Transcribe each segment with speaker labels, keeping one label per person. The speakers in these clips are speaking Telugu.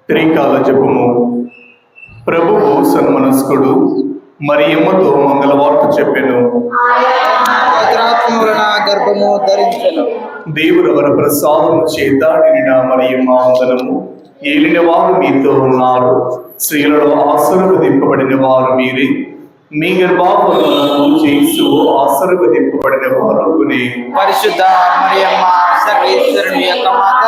Speaker 1: త్రికాల జపము. ప్రభువు సన్మనస్కుడు మరియమ్మతో మంగళవార్త చెప్పెను.
Speaker 2: గర్భము ధరించెను.
Speaker 1: దేవురవర ప్రసాదము చేత నిండిన మరియమ్మ వందనము. ఏలిన వారు మీతో ఉన్నారు, స్త్రీలలో ఆశీర్వదింపబడిన వారు మీరే. మీ గర్భఫలమునకు యేసు ఆశీర్వదింపబడిన వారు.
Speaker 2: పరిశుద్ధ మరియమ్మ సర్వేశ్వరుని యొక్క మాత,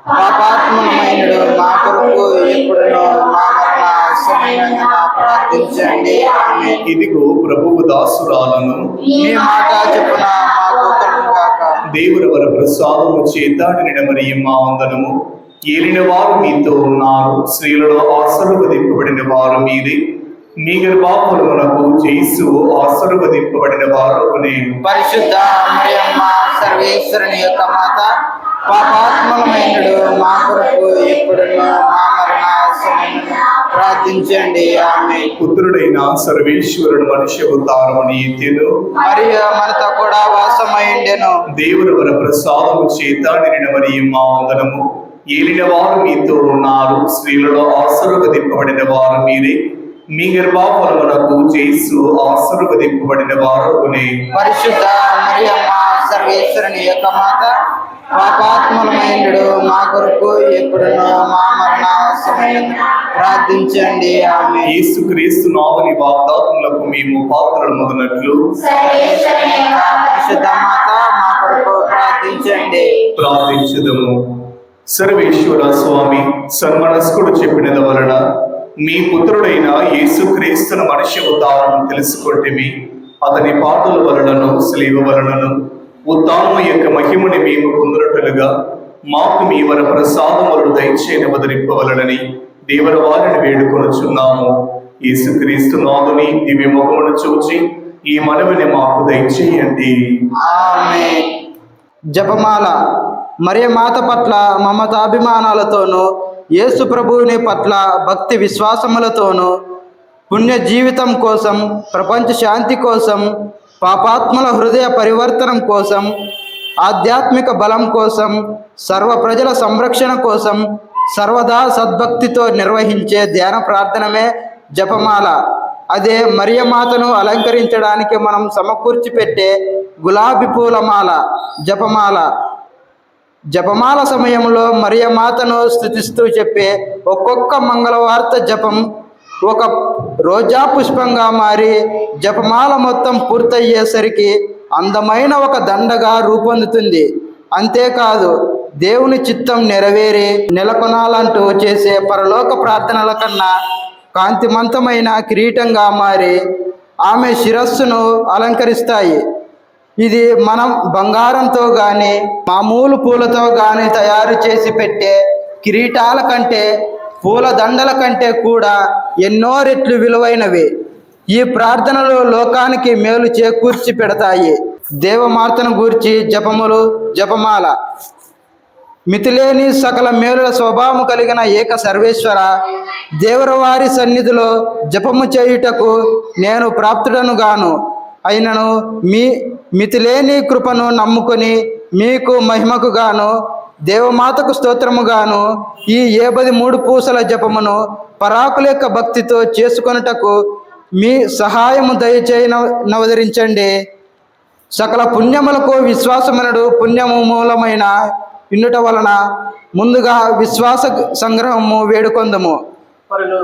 Speaker 2: పాపాత్మనమైనడు మా కొరకు ఎప్పుడునో మా మరణ సమయమున ప్రార్థించండి. ఆమేన్.
Speaker 1: ఇదిగో ప్రభువు దాసురాలను,
Speaker 2: మీ మాట చెప్పున మాకు కలుగుగాక.
Speaker 1: దేవురవర ప్రసాదము చేత నిండిన మరియమ్మ వందనము. ఏలిన వారు మీతో ఉన్నారు, స్త్రీలలో ఆశీర్వదింపబడిన వారు మీరే. మీ గర్భఫలమునకు యేసు ఆశీర్వదింపబడిన వారు.
Speaker 2: పరిశుద్ధ మరియమ్మ సర్వేశ్వరుని యొక్క మాత, పాపాత్మలమైనడు మా కొరకు ఎప్పుడునో మా మరణ సమయమున ప్రార్థించండి. ఆమేన్.
Speaker 1: పుత్రుడైన సర్వేశ్వరుడు మనుష్య అవతారముని ఎత్తెను,
Speaker 2: మరియు మనతో కూడా వాసమైండెను.
Speaker 1: దేవురవర ప్రసాదము చేత నిండిన మరియమ్మ వందనము. ఏలిన వారు మీతో ఉన్నారు, స్త్రీలలో ఆశీర్వదింపబడిన వారు మీరే. మీ గర్భఫలమునకు యేసు ఆశీర్వదింపబడిన వారు.
Speaker 2: పరిశుద్ధ మరియమ్మ సర్వేశ్వరుని యొక్క మాత, పాపాత్మలమైనడు మా కొరకు ఎప్పుడునో మా మరణ సమయమున ప్రార్థించండి. ఆమేన్.
Speaker 1: యేసుక్రీస్తు నామని వాగ్దానములకు మేము పాత్రలమగునట్లు
Speaker 2: పరిశుద్ధ మాత మా కొరకు ప్రార్థించండి.
Speaker 1: ప్రార్థించుదము. సర్వేశ్వర స్వామి, సన్మనస్కుడు చెప్పినది వలన మీ పుత్రుడైన యేసుక్రీస్తును మనిషి అవతారం తెలుసుకొంటిమి. అతని పాటల వలనను శిలువ వలనను ఉత్థానము యొక్క మహిమని మేము పొందినట్లుగా మాకు మీ వర ప్రసాదములను దయచేయని వదిలింపవలనని దేవర వారిని వేడుకొనుచున్నాము. యేసుక్రీస్తు నాథుని దివ్య ముఖమును చూచి ఈ మనవిని మాకు దయచేయండి.
Speaker 2: ఆమేన్. జపమాల. మరియమాత పట్ల మమతాభిమానాలతోనూ, యేసు ప్రభువుని పట్ల భక్తి విశ్వాసములతోనూ, పుణ్య జీవితం కోసం, ప్రపంచ శాంతి కోసం, పాపాత్మల హృదయ పరివర్తనం కోసం, ఆధ్యాత్మిక బలం కోసం, సర్వ ప్రజల సంరక్షణ కోసం సర్వదా సద్భక్తితో నిర్వహించే ధ్యాన ప్రార్థనమే జపమాల. అదే మరియమాతను అలంకరించడానికి మనం సమకూర్చి పెట్టే గులాబీ పూలమాల జపమాల. జపమాల సమయంలో మరియమాతను స్తుతిస్తూ చెప్పే ఒక్కొక్క మంగళవార్త జపం ఒక రోజా పుష్పంగా మారి జపమాల మొత్తం పూర్తయ్యేసరికి అందమైన ఒక దండగా రూపొందుతుంది. అంతేకాదు, దేవుని చిత్తం నెరవేరి నెలకొనాలంటూ చేసే పరలోక ప్రార్థనల కన్నా కాంతిమంతమైన కిరీటంగా మారి ఆమె శిరస్సును అలంకరిస్తాయి. ఇది మనం బంగారంతో కానీ మామూలు పూలతో కానీ తయారు చేసి పెట్టే కిరీటాల కంటే, పూల దండల కంటే కూడా ఎన్నో రెట్లు విలువైనవి. ఈ ప్రార్థనలు లోకానికి మేలు చేకూర్చి పెడతాయి. దేవమార్తను గూర్చి జపములు. జపమాల. మితిలేని సకల మేలుల స్వభావం కలిగిన ఏక సర్వేశ్వర, దేవరవారి సన్నిధిలో జపము చేయుటకు నేను ప్రాప్తుడను గాను అయినను మీ మితిలేని కృపను నమ్ముకొని మీకు మహిమకు గాను, దేవమాతకు స్తోత్రముగాను ఈ 73 పూసల జపమును పరాకుల యొక్క భక్తితో చేసుకొనుటకు మీ సహాయము దయచేయనవదరించండి. సకల పుణ్యములకు విశ్వాసమునడు పుణ్యము మూలమైన ఇన్నుట వలన ముందుగా విశ్వాస సంగ్రహము వేడుకొందము.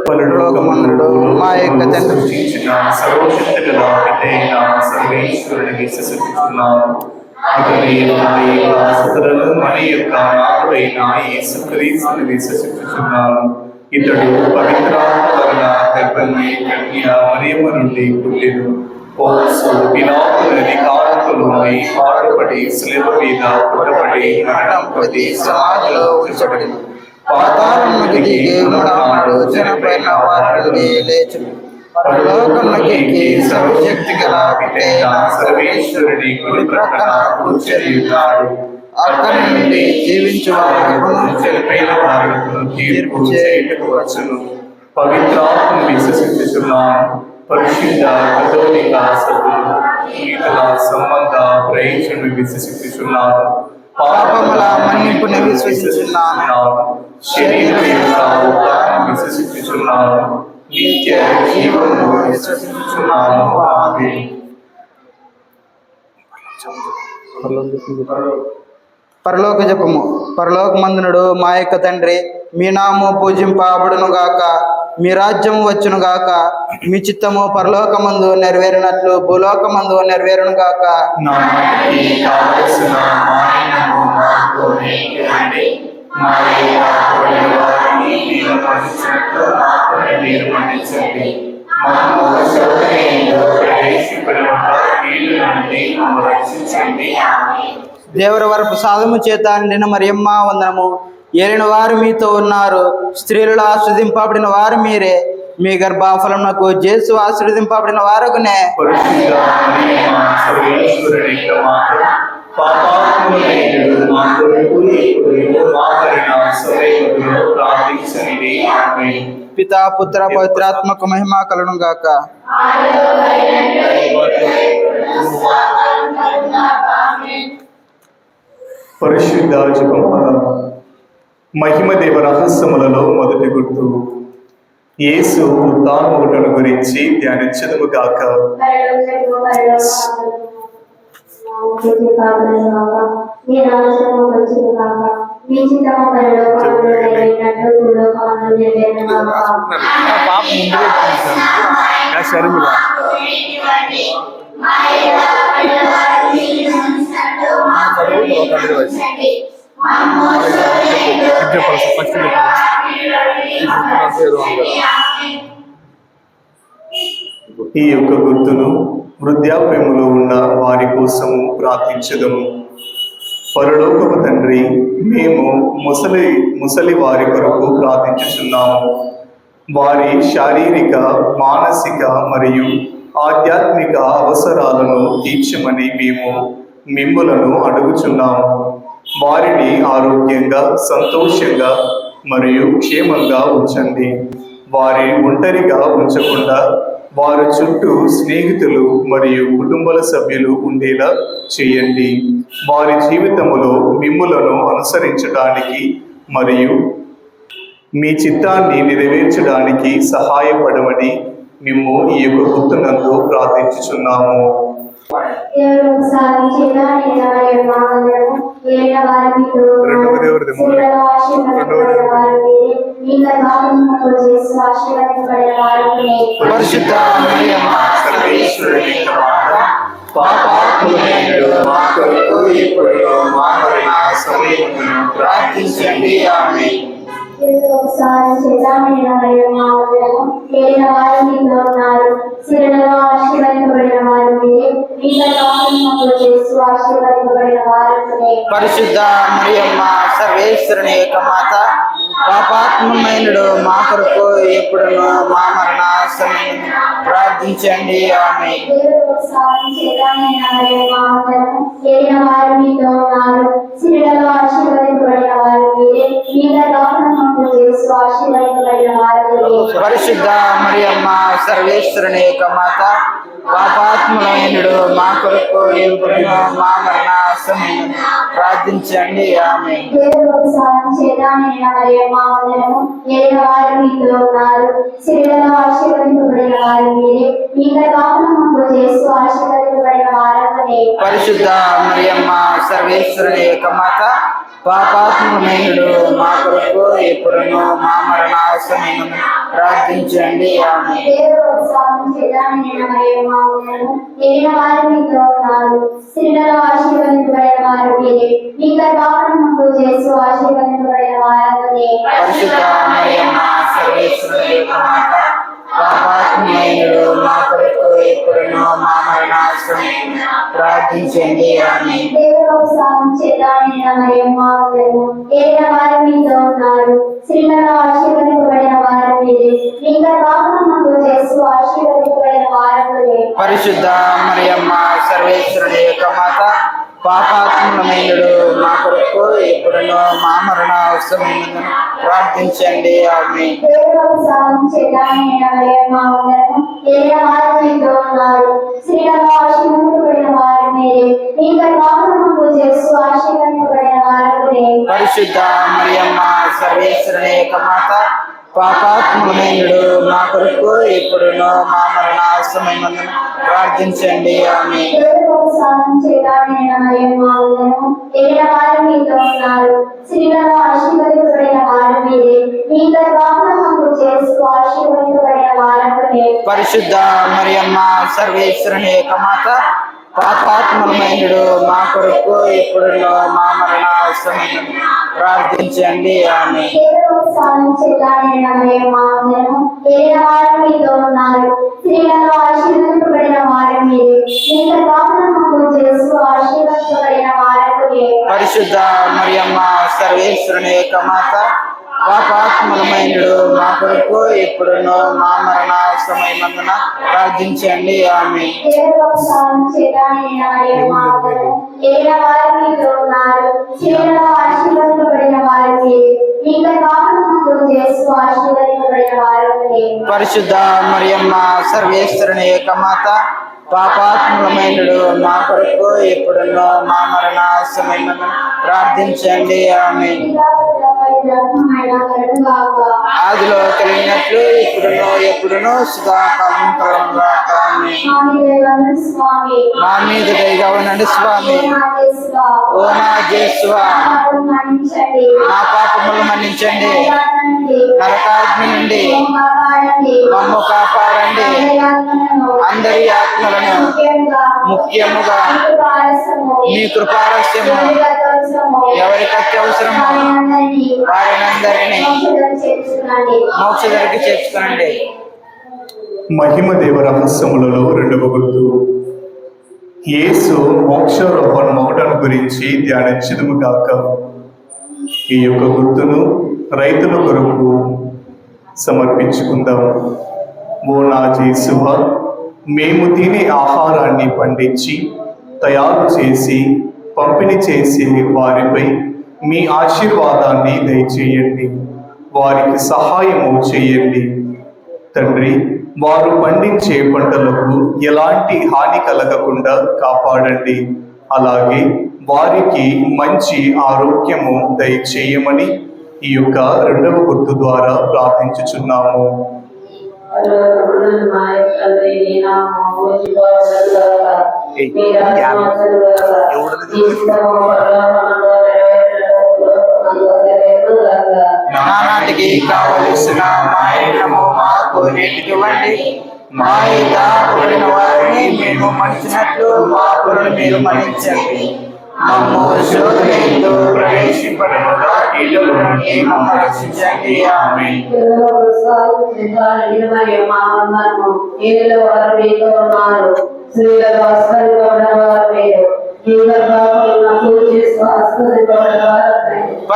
Speaker 2: పరలోకమందుడు మా యొక్క తండ్రి,
Speaker 1: సర్వశక్తిగల పితైన సర్వేశ్వరునికి స్తుతిస్తున్నాను. అతని సతరులు మన యొక్క నాథుడైన యేసుక్రీస్తుని విశ్వసిస్తున్నాను. ఇతడు పవిత్రాత్మ వలన గర్భమై కన్య మరియమ్మ నుండి పుట్టెను. పోసు పిలాతుని అధికారములోని పాటుపడి శిలువ మీద కొట్టబడి మరణం పొంది
Speaker 2: సమాధిలో ఉంచబడిన, పాతాళమునకు దిగి మూడవనాడు చనిపోయిన వారిని లేచును. పరలోకమునకెక్కి సర్వశక్తి గల పితైన
Speaker 1: సర్వేశ్వరుని కుడి ప్రక్కన కూర్చొని ఉన్నాడు.
Speaker 2: అక్కడి నుండి జీవించు వారును
Speaker 1: చనిపోయిన వారులకు తీర్పు చేయుటకు వచ్చును. పవిత్రాత్మను విశ్వసిస్తున్నాను. పరిశుద్ధ కథోలిక సభలు ఈతల సంబంధ ప్రయోజనం విశ్వసిస్తున్నాను.
Speaker 2: పాపముల మన్నింపును విశ్వసిస్తున్నాను.
Speaker 1: శరీరం యొక్క నమ్ముచున్నాను, నిత్య జీవమును విశ్వసించుచున్నాను. ఆమేన్.
Speaker 2: పరలోక జపము. పరలోకమందునుడు మా యొక్క తండ్రి, మీ నామము పూజింపబడును గాక, మీ రాజ్యం వచ్చును గాక, మీ చిత్తము పరలోకమందు నెరవేరినట్లు భూలోకమందు నెరవేరును గాక.
Speaker 1: నానాటికి కావలసిన మాయనము మాకు నేర్పండి. మా యొక్క అపరాధ వారిని మీరు మన్నించినట్లు మాకు మీరు మన్నించండి. మమ్ము శోధనలో ప్రవేశింపకుండా కీడు నుండి మమ్ము రక్షించండి. ఆమేన్.
Speaker 2: దేవర వరపు సాధము చేత నిండిన మరియమ్మ వందనము. ఏలిన వారు మీతో ఉన్నారు, స్త్రీలలో ఆశ్రదింపబడిన వారు మీరే, మీ గర్భఫలమునకు జేసు ఆశీర్వదింపబడిన వారకునే.
Speaker 1: పరిశుద్ధ మరియమ్మ సర్వేశ్వరుని యొక్క మాత, పాపాత్ములైనడు మా కొరకు ఇప్పుడు మా మరణ సమయములో ప్రార్థించండి. ఆమేన్.
Speaker 2: పితా పుత్ర పవిత్రాత్మక మహిమ కలుగును గాక.
Speaker 1: పరిశుద్ధ జపమాల. మహిమ దేవ రహస్యములలో మొదటి గుర్తు యేసు ఉత్థానమును గురించి ధ్యానించదము గాక. ఈ యొక్క గుర్తును వృద్ధాప్యములో ఉన్న వారి కోసము ప్రార్థించదము. పరలోకపు తండ్రి, మేము ముసలి వారి కొరకు ప్రార్థించుచున్నాము. వారి శారీరక, మానసిక మరియు ఆధ్యాత్మిక అవసరాలను తీర్చమని మేము మిమ్ములను అడుగుచున్నాము. వారిని ఆరోగ్యంగా, సంతోషంగా మరియు క్షేమంగా ఉంచండి. వారి ఒంటరిగా ఉంచకుండా వారి చుట్టూ స్నేహితులు మరియు కుటుంబల సభ్యులు ఉండేలా చేయండి. వారి జీవితములో మిమ్ములను అనుసరించడానికి మరియు మీ చిత్తాన్ని నెరవేర్చడానికి సహాయపడమని మేము ఈ యొక్క గుర్తునందు ప్రార్థించుచున్నాము.
Speaker 2: పరిశుద్ధ మరియమ్మ
Speaker 1: సర్వేశ్వరుని యొక్క మాత, పాపాత్ములైనడు మా కొరకు ఇప్పుడు మా మరణ సమయములో ప్రార్థించండి. ఆమేన్.
Speaker 2: పరిశుద్ధ మరియమ్మ సర్వేశ్వరుని యొక్క మాత, పాపాత్ములైనడు మా కొరకు ఎప్పుడును మా మరణ సమయమున ప్రార్థించండి. ఆమేన్. పరిశుద్ధ మరియమ్మ సర్వేశ్వరుని యొక్క మాత, పాపాత్ములైనడు మా కొరకు ఎప్పుడును మా మరణ సమయమున ప్రార్థించండి. ఆమేన్. పరిశుద్ధ మరియమ్మ సర్వేశ్వరుని యొక్క మాత, పాపాత్ములైనడు మా కొరకు ఎప్పుడును మా మరణ సమయమున ప్రార్థించండి. ఆమేన్. పరిశుద్ధ మరియమ్మ సర్వేశ్వరుని యొక్క మాత, పాపాత్ములైనడు మా కొరకు ఎప్పుడును మా మరణ సమయమున ప్రార్థించండి. ఆమేన్. పరిశుద్ధ మరియమ్మ సర్వేశ్వరుని యొక్క మాత, పాపాత్ములమైనడు మా కొరకు ఎప్పుడును మా మరణ సమయమున ప్రార్థించండి. ఆమేన్. పరిశుద్ధ మరియమ్మ సర్వేశ్వరుని యొక్క మాత, పాపాత్ములమైనడు మా కొరకు ఇప్పుడును మా మరణ సమయమందున ప్రార్థించండి. ఆమె
Speaker 3: స్నానం చేయడానికి ఏలిన వారు మీతో ఉన్నారు, స్త్రీలలో ఆశీర్వదింపబడిన వారు మీరే, మీ గర్భఫలము చేస్తూ ఆశీర్వదింపబడిన వారకునే.
Speaker 2: పరిశుద్ధ మరియమ్మ సర్వేశ్వరుని యొక్క మాత, పాపాత్ములమైనడు మా కొరకు ఇప్పుడును మా మరణ సమయమందున ప్రార్థించండి. ఆమె
Speaker 3: స్నానం చేయడానికి ఏలిన వారు మీతో ఉన్నారు, స్త్రీలలో ఆశీర్వదింపబడిన వారు మీరే, మీ గర్భఫలము చేస్తూ ఆశీర్వదింపబడిన వారకునే.
Speaker 2: పరిశుద్ధ మరియమ్మ సర్వేశ్వరుని యొక్క మాత, పాపాత్ములమైనడు మా కొరకు ఇప్పుడును మా మరణ సమయమందున ప్రార్థించండి. ఆమె
Speaker 3: స్నానం చేయడానికి ఏలిన వారు మీతో ఉన్నారు, స్త్రీలలో ఆశీర్వదింపబడిన వారు మీరే, మీ గర్భఫలము చేస్తూ ఆశీర్వదింపబడిన వారకునే.
Speaker 2: పరిశుద్ధ మరియమ్మ సర్వేశ్వరుని యొక్క మాత, పాపాత్ములమైనడు మా కొరకు ఇప్పుడును మా మరణ సమయమందున ప్రార్థించండి. ఆమె ఆదిలో కలిగినట్లు ఇప్పుడును ఎప్పుడును సదాకాలం కలుగుగాక. ఆమేన్. మా మీద దయగా ఉండండి స్వామి. ఓ నా యేసువా, నా పాపములు మన్నించండి, నరకాగ్ని నుండి మమ్ము కాపాడండి, అందరి ఆత్మలను ముఖ్యముగా మీ కృపారస్యము ఎవరికి అత్యవసరమో వారినందరినీ మోక్షదరికి చేర్చుకునండి.
Speaker 1: మహిమ దేవ రహస్యములలో రెండవ గుర్తు, యేసు మోక్షారోహణ మౌటను గురించి ధ్యానించదుము గాక. ఈ యొక్క గుర్తును రైతుల కొరకు సమర్పించుకుందాం. ఓ నా యేసువా, మేము తినే ఆహారాన్ని పండించి తయారు చేసి పంపిణీ చేసే వారిపై మీ ఆశీర్వాదాన్ని దయచేయండి, వారికి సహాయము చేయండి. తండ్రి, వారు పండించే పంటలకు ఎలాంటి హాని కలగకుండా కాపాడండి. అలాగే వారికి మంచి ఆరోగ్యము దయచేయమని ఈ యొక్క రెండవ గుర్తు ద్వారా ప్రార్థించుచున్నాము.
Speaker 2: నానాటికి కావలసిన మాయనము మాకు నేటికివ్వండి, మా యొక్క పుట్టిన వారిని మేము మన్నించినట్లు మా పురుని మీరు మన్నించండి. మమ్ము శోధనలో ప్రవేశింపకుండా కీడుల నుండి మమ్ము రక్షించండి. ఆమేన్.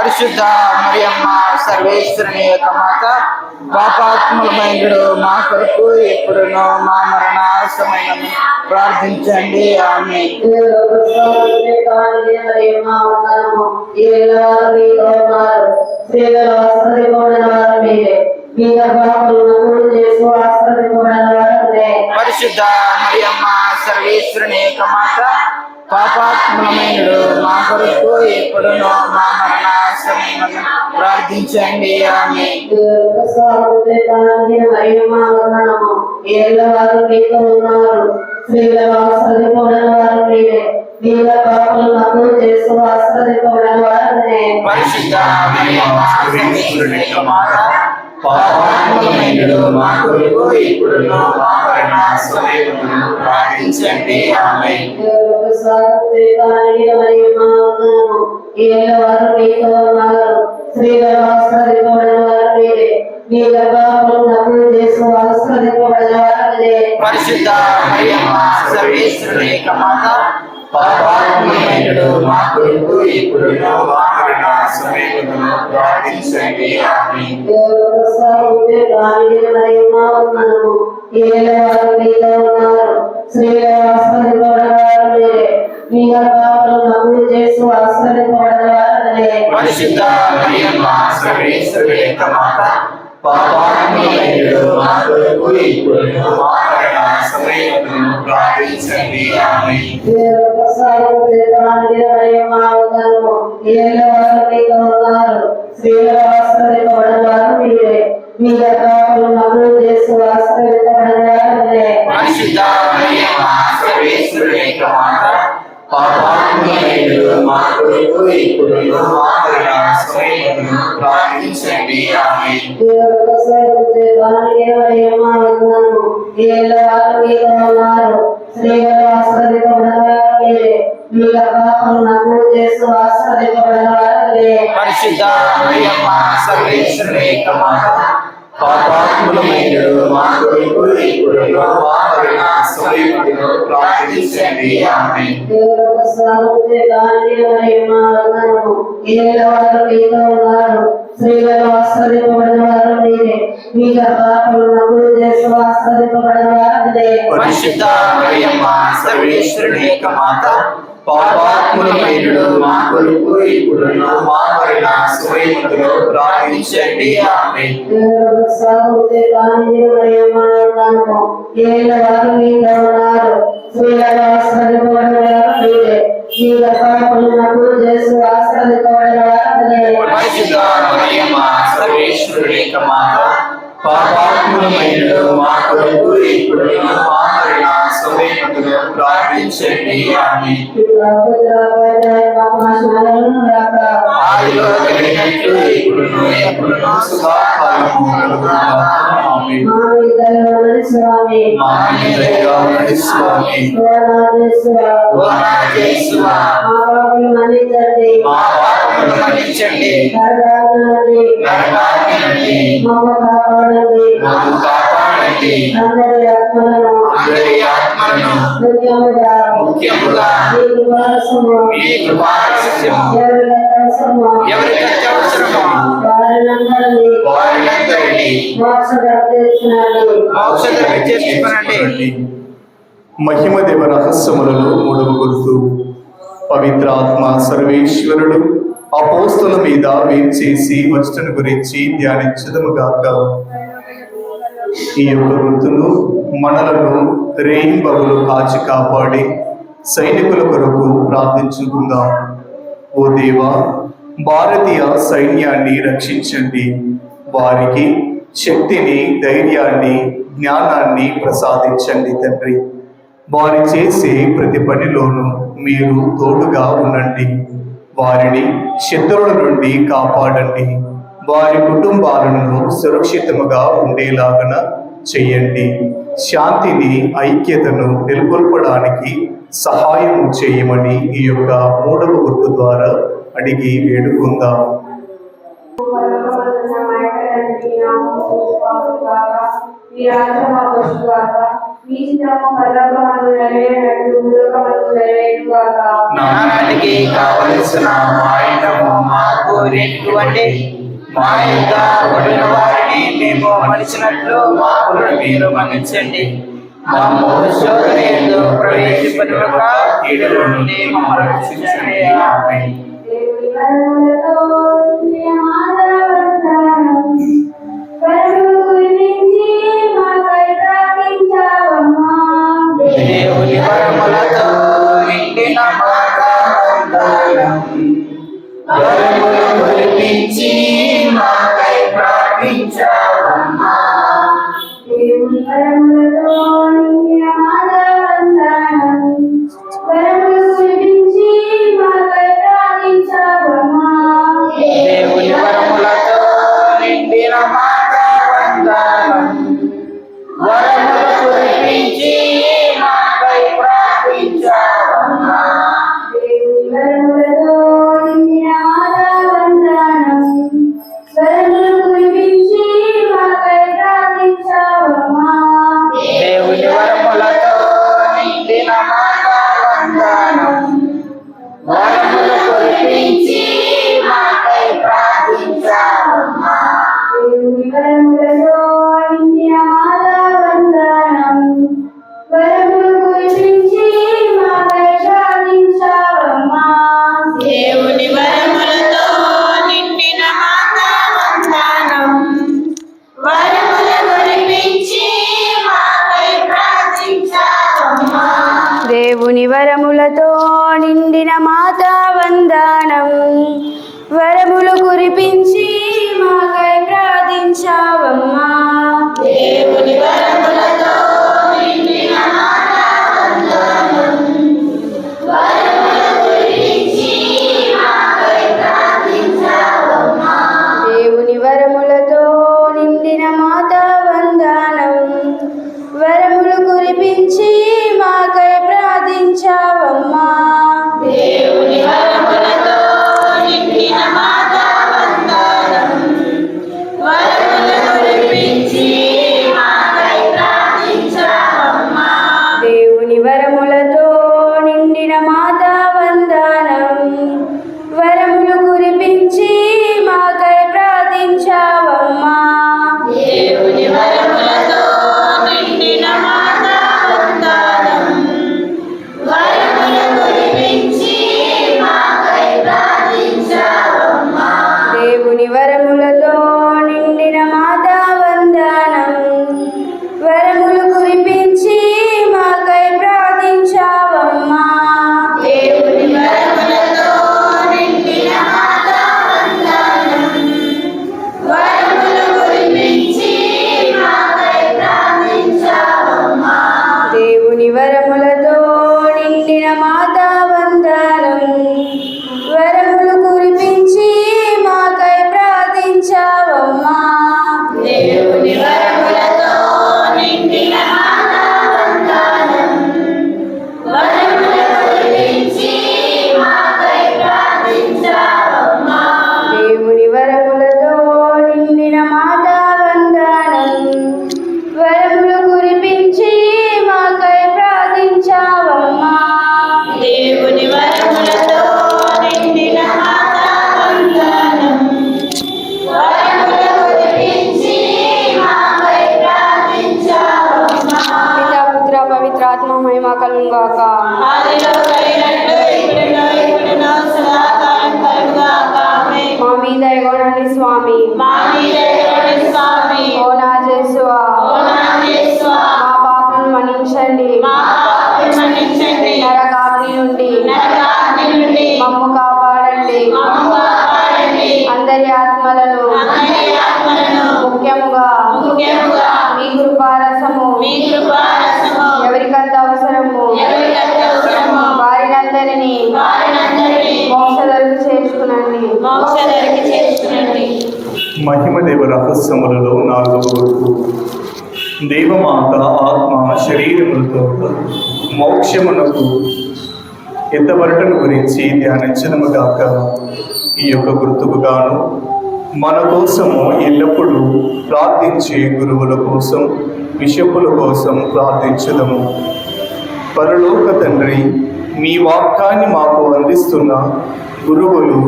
Speaker 2: పరిశుద్ధ మరియమ్మ సర్వేశ్వరుని యొక్క మాత, పాపాత్ములమైనడు మా కొరకు ఇప్పుడును మా మరణ సమయమందున ప్రార్థించండి. ఆమె పరిశుద్ధ మరియమ్మ సర్వేశ్వరుని యొక్క మాత, పాపాత్ములమైనడు మా కొరకు ఇప్పుడును మా మరణ సమయమందున ప్రార్థించండి. ఆమె పరిశుద్ధ మరియమ్మ సర్వేశ్వరుని యొక్క మాత, పాపాత్ములమైనడు మా కొరకు ఇప్పుడును మా మరణ సమయమందున ప్రార్థించండి. ఆమె పరిశుద్ధ మరియమ్మ సర్వేశ్వరుని యొక్క మాత, పాపాత్ములమైనడు మా కొరకు ఇప్పుడును మా మరణ సమయమందున ప్రార్థించండి. ఆమె పరిశుద్ధ మరియమ్మ సర్వేశ్వరుని యొక్క మాత, పాపాత్ములమైనడు మా కొరకు ఇప్పుడును మా మరణ సమయమందున ప్రార్థించండి. ఆమె పరిశుద్ధ
Speaker 1: పాపాత్ములమైనడు మా కొరకు ఇప్పుడును మా మరణ సమయమున ప్రార్థించండి. ఆమేన్.
Speaker 2: పరిశుద్ధ మరియమ్మ సర్వేశ్వరుని యొక్క మాత,
Speaker 1: పాపాత్ములమైనడు మా కొరకు ఇప్పుడును మా మరణ సమయమున ప్రార్థించండి. ఆమేన్.
Speaker 2: పరిశుద్ధ మరియమ్మ సర్వేశ్వరుని యొక్క మాత,
Speaker 1: పాపాత్ములమైనడు మా కొరకు ఇప్పుడును మా మరణ సమయమున ప్రార్థించండి. ఆమేన్.
Speaker 2: పరిశుద్ధ మరియమ్మ సర్వేశ్వరుని యొక్క మాత,
Speaker 1: పాపాత్ములమైనడు మా కొరకు ఇప్పుడును మా మరణ సమయమున ప్రార్థించండి. ఆమేన్.
Speaker 2: ఆదిలో కలిగినట్లు ఇప్పుడును ఎప్పుడును
Speaker 1: సదాకాలము ఆమేన్. మా మీద దయగా ఉండండి స్వామి.
Speaker 2: ఓ నా యేసువా, మా పాపములను మన్నించండి, నరకాగ్ని నుండి మమ్ము కాపాడండి. అందరి ఆత్మలను ముఖ్యముగా మీ కృపారహస్యము ఎవరికి అత్యవసరమో వారినందరినీ మోక్షదరికి చేర్చుకొనండి.
Speaker 1: మహిమ దేవ రహస్యములలో మూడవ గుర్తు. పవిత్రాత్మ సర్వేశ్వరుడు అపోస్తుల మీద వేంచేసి వచ్చుట గురించి ధ్యానించదముగాక. ఈ యొక్క గుర్తును మనలను రేయింబగులు కాచి కాపాడి సైనికుల కొరకు ప్రార్థించుకుందాం. ఓ దేవా, భారతీయ సైన్యాన్ని రక్షించండి. వారికి శక్తిని, ధైర్యాన్ని, జ్ఞానాన్ని ప్రసాదించండి తండ్రి. వారి చేసే ప్రతి పనిలోనూ మీరు తోడుగా ఉండండి. వారిని శత్రువుల నుండి కాపాడండి. వారి కుటుంబాలను సురక్షితముగా ఉండేలాగన చెయ్యండి. శాంతిని, ఐక్యతను నెలకొల్పడానికి సహాయం చేయమని ఈ యొక్క మూడవ గుర్తు ద్వారా అడిగి వేడుకుందాం.
Speaker 2: నానాటికి కావలసిన ఆయుధము మాకు రేటివ్వండి. మా యొక్క పడిన వారిని మేము మనిషినట్లు మాకు మీరు మన్నించండి. మమ్ము శోధన యందు ప్రవేశింపనివ్వక కీడుల నుండి మమ్మల్ని రక్షించండి. ఆమేన్. దేవుని వరములతో నిండిన మాతా వందనం, వరములు కురిపించి మాకై ప్రార్థించావమ్మా. దేవుని వరములతో నిండిన మాతా వందనం, వరములు కురిపించి మాకై ప్రార్థించావమ్మా. దేవుని వరములతో నిండిన మాతా వందనం, వరములు కురిపించి మాకై ప్రార్థించావమ్మా. దేవుని వరములతో నిండిన మాతా వందనం, వరములు కురిపించి మాకై ప్రార్థించావమ్మా.
Speaker 3: దేవుని వరములతో నిండిన మాతా వందనం, వరములు కురిపించి మాకై ప్రార్థించావమ్మా.
Speaker 2: దేవుని వరములతో నిండిన మాతా వందనం, వరములు
Speaker 4: దేవుని వరములతో నిండిన మాత వందనం. వరములు కురిపించి మాకై ప్రార్థించావమ్మా.
Speaker 3: దేవుని వరములతో నిండిన మాత వందనం. వరములు కురిపించి మాకై ప్రార్థించావమ్మా.
Speaker 4: దేవుని వరములతో నిండిన మాత వందనం. వరములు కురిపించి మాకై ప్రార్థించావమ్మా.
Speaker 3: దేవుని వరములతో నిండిన మాత వందనం. వరములు కురిపించి మాకై ప్రార్థించావమ్మా.
Speaker 4: దేవుని వరములతో నిండిన మాత వందనం. వరములు కురిపించి మాకై ప్రార్థించావమ్మా.
Speaker 3: దేవుని వరములతో నిండిన మాత వందనం. వరములు కురిపించి మాకై ప్రార్థించావమ్మా.
Speaker 4: దేవుని వరములతో నిండిన మాత వందనం. వరములు కురిపించి మాకై ప్రార్థించావమ్మా.
Speaker 3: పితా పుత్ర పవిత్రాత్మ మహిమ కలుగుగాక.
Speaker 4: ఆదిలో కలిగినట్లు ఇప్పుడును సదాకాలం కలుగుగాక. ఆమేన్.
Speaker 3: మా మీద ఎగొడండి స్వామి.
Speaker 4: మా మీద దయచేయండి స్వామి.
Speaker 3: ఓ నా యేసువా,
Speaker 4: ఓ నా యేసువా,
Speaker 3: మా పాపను మన్నించండి.
Speaker 4: మా పాపములను మన్నించండి.
Speaker 3: నరకాగ్ని నుండి
Speaker 4: నరకాగ్ని నుండి
Speaker 3: మమ్ము కాపాడండి.
Speaker 4: మమ్ము కాపాడండి.
Speaker 3: అందరి ఆత్మలను
Speaker 4: అందరి ఆత్మలను
Speaker 3: ముఖ్యముగా మీ కృపారసము
Speaker 4: మీ కృపారసము
Speaker 3: ఎవరికంత అవసరము
Speaker 4: ఎవరికంత అవసరమో
Speaker 3: వారినందరినీ మోక్షదలకు చేర్చుకునండి.
Speaker 4: మోక్షదరికి చేర్చుకునండి.
Speaker 1: మహిమదేవ రహస్యములలో 4వ వరకు దేవమాత ఆత్మ శరీరములతో మోక్షమునకు ఎత్తబడటం గురించి ధ్యానించడముగాక. ఈ యొక్క గుర్తుకు గాను మన కోసము ఎల్లప్పుడూ ప్రార్థించే గురువుల కోసం, బిషపుల కోసం ప్రార్థించదము. పరలోక తండ్రి, మీ వాక్యాన్ని మాకు అందిస్తున్న గురువులు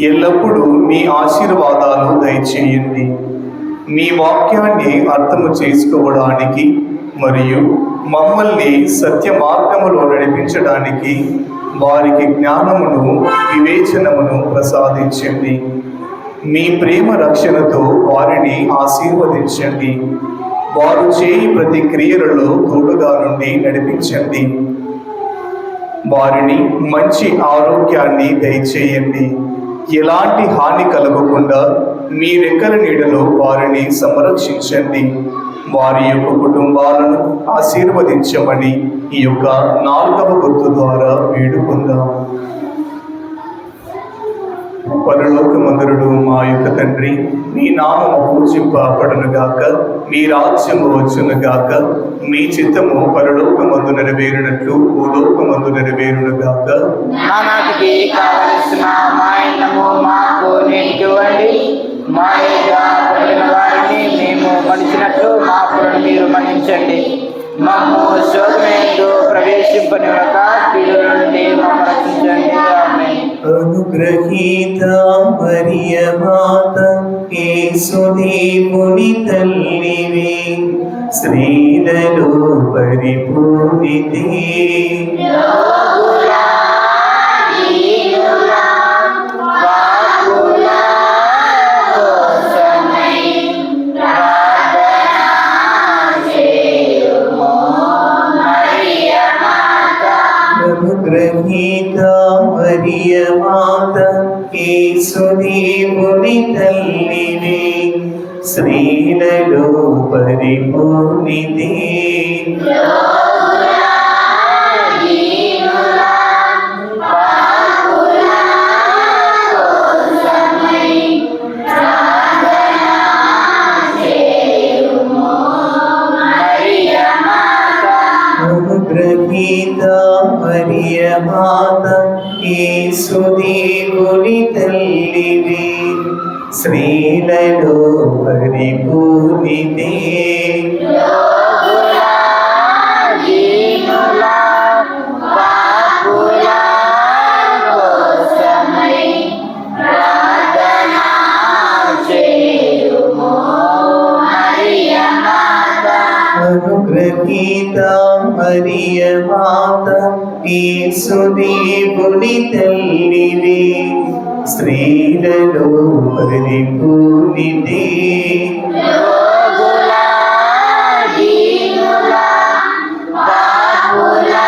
Speaker 1: ఎల్లప్పుడూ మీ ఆశీర్వాదాలు దయచేయండి. మీ వాక్యాన్ని అర్థము చేసుకోవడానికి మరియు మమ్మల్ని సత్య మార్గములో నడిపించడానికి వారికి జ్ఞానమును, వివేచనమును ప్రసాదించండి. మీ ప్రేమ రక్షణతో వారిని ఆశీర్వదించండి. వారు చేయి ప్రతి క్రియలలో తోడుగా నుండి నడిపించండి. వారిని మంచి ఆరోగ్యాన్ని దయచేయండి. ఎలాంటి హాని కలగకుండా మీ రెక్కల నీడలో వారిని సంరక్షించండి. వారి యొక్క కుటుంబాలను ఆశీర్వదించమని ఈ యొక్క 4వ గుర్తు ద్వారా వేడుకుందాం. పరలోకమందుడు మా యొక్క తండ్రి, మీ నామము పూజింపబడునుగాక, మీ రాజ్యము వచ్చునుగాక, మీ చిత్తము పరలోకమందు నెరవేరునట్లు భూలోకమందు నెరవేరునుగాక.
Speaker 2: నానాటికి కావలసిన మా ఇన్నము మాకు నేటికివ్వండి. మా యొక్క పడిన వారిని మేము మన్నించినట్లు మా అప్పులను మీరు మన్నించండి. మమ్ము శోధనయందు ప్రవేశింపనివ్వక కీడు నుండి మమ్మల్ని రక్షించండి. ఆమేన్.
Speaker 1: అనుగ్రహీత మరియ మాత, యేసుదేవుని తల్లివే, స్త్రీలలో పరిపూర్ణితే.
Speaker 4: రోగుల, దీనుల, పాపుల కోసమై ప్రార్థన చేయుము. మరియ మాత,
Speaker 1: అనుగ్రహీత మరియ మాత, యేసుదేవుని తల్లివే, స్త్రీలలో పరిపూర్ణితే.
Speaker 4: రోగుల, దీనుల, పాపుల కోసమై ప్రార్థన చేయుము. మరియ మాత,
Speaker 1: అనుగ్రహీత మరియ మాత, యేసుదేవుని తల్లివే, స్త్రీలలో పరిపూర్ణితే.
Speaker 4: రోగుల, దీనుల, పాపుల కోసమై ప్రార్థన చేయుము.
Speaker 1: అనుగ్రహీత మరియ మాత యేసుదేవుని తల్లివే, స్త్రీలలో పరిపూర్ణితే.
Speaker 4: రోగులా, దీనులా, పాపులా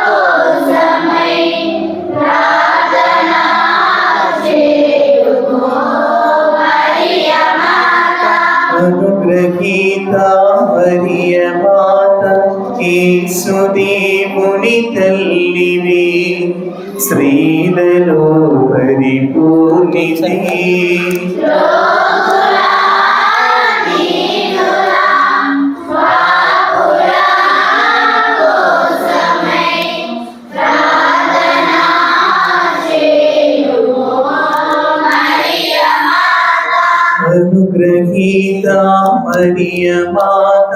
Speaker 4: కోసమై ప్రార్థన చేయుము మరియ మాత.
Speaker 1: అనుగ్రహీత మరియ మాత యేసుదేవుని తల్లివే, స్త్రీలలో పరిపూర్ణితే.
Speaker 4: రోగులా, దీనులా, పాపులా కోసమై ప్రార్థన చేయుము మరియ మాత.
Speaker 1: అనుగ్రహీత మరియ మాత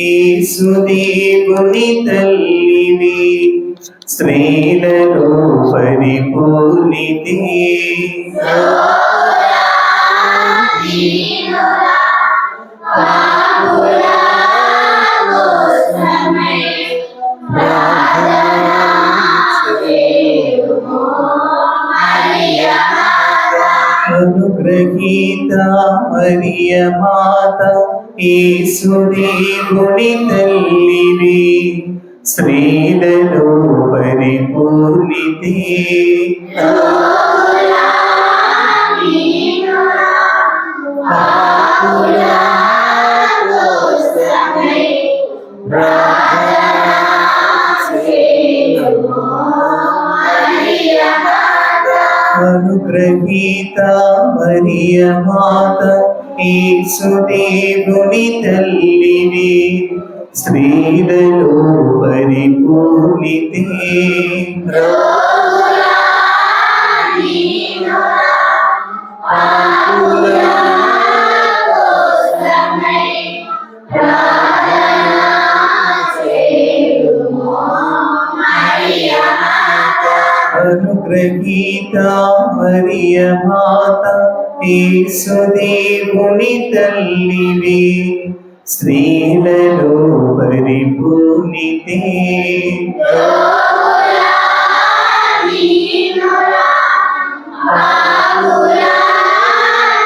Speaker 1: యేసుదేవుని తల్లివే, స్త్రీలలో పరిపూర్ణితే.
Speaker 4: రోగులా, దీనులా, పాపులా కోసమై ప్రార్థన చేయుము మరియ మాత.
Speaker 1: అనుగ్రహీత మరియ మాత యేసుదేవుని తల్లివే, స్త్రీలలో పరిపూర్ణితే.
Speaker 4: రోగులా, దీనులా, పాపులా కోసమై ప్రార్థన చేయుము మరియ మాత.
Speaker 1: అనుగ్రహీత మరియ మాత యేసుదేవుని తల్లివే, స్త్రీలలో పరిపూర్ణితే.
Speaker 4: రోగులా, దీనులా, పాపులా కోసమై ప్రార్థన చేయుము మరియ మాత.
Speaker 1: అనుగ్రహీత మరియ మాత యేసుదేవుని తల్లివే, స్త్రీలలో పరిపూర్ణితే.
Speaker 4: రోగులా, దీనులా, పాపులా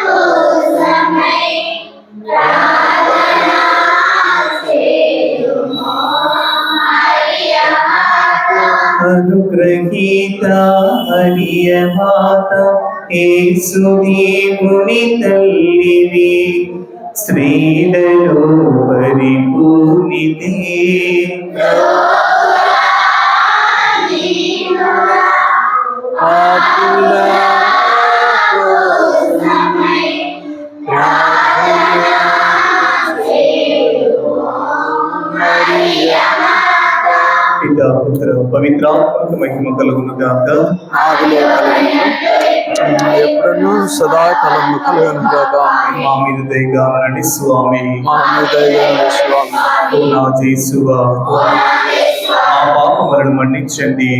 Speaker 4: కోసమై ప్రార్థన చేయుము మరియ మాత.
Speaker 1: అనుగ్రహీత మరియ మాత యేసుదేవుని తల్లివే, స్త్రీలలో పరిపూర్ణితే.
Speaker 4: రోగులా, దీనులా, పాపులా కోసమై ప్రార్థన చేయుము మరియ మాత.
Speaker 1: పితా పుత్ర పవిత్రాత్మక మహిమ కలుగును గాక.
Speaker 2: ఆదిలో కలుగును, ఎప్పుడును సదాకాలము కలుగును గాక.
Speaker 1: మా మీద దయగానండి స్వామి.
Speaker 2: మా మీద దయగలగండి స్వామి.
Speaker 1: ఓ నా యేసువా, మా పాపములను మన్నించండి,